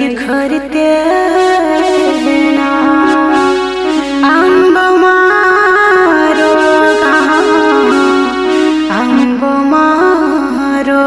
घर तेना अम्ब मारो अम्ब मारो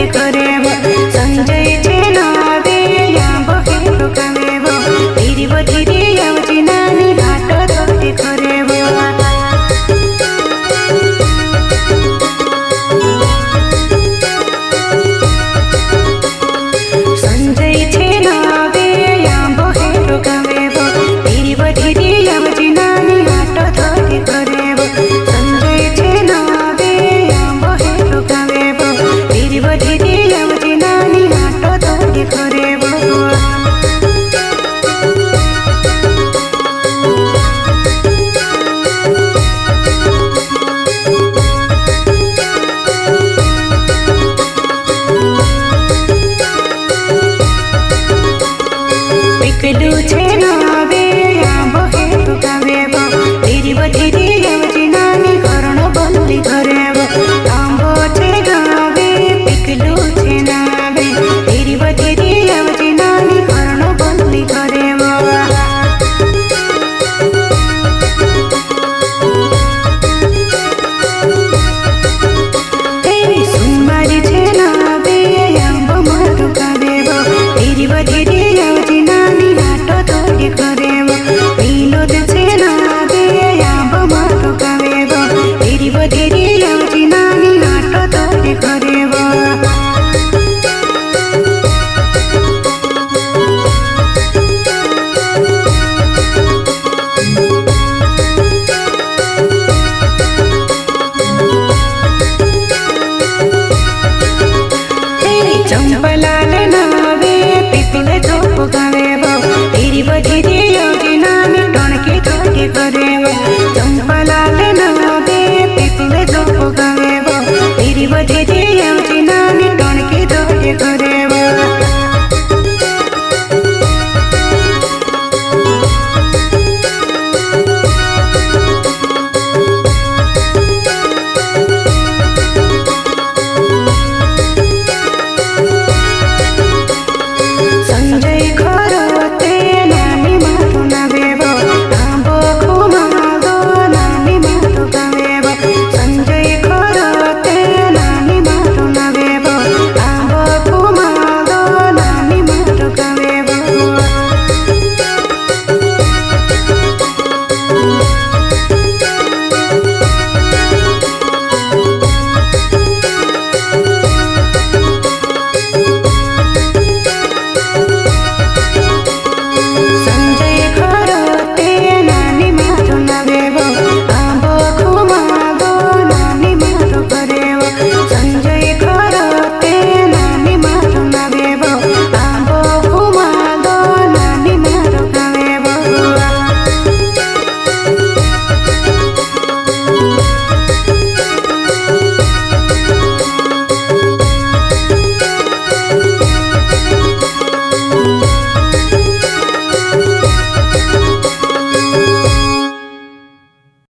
तोटे करेब संजय छे नावे आंबो हेरो कामेब धीरे धीरे आवजे नानी हाट तोटे करेब संजय छे नावे आंबो हेरो कामेब धीरे धीरे आवजे नानी हाट तोटे करेब संजय छे नावे आंबो हेरो कामेब धीरे धीरे आवजे नानी हाट तोटे करेब पिकलू छे नावे आंबो हेरो कामेब धीरे धीरे आवजे नानी करण बंदी करेब आंबो छे नावे पिकलू छे नावे धीरे धीरे आवजे नानी करण बंदी करेब सुनबारी छे नावे आंबो मारो कामेब धीरे धीरे आवजे नानी हाट तोटे करेब विनोद छे नावे आंबो मारो कामेब धीरे धीरे आवजे नानी हाट तोटे करेब चंपला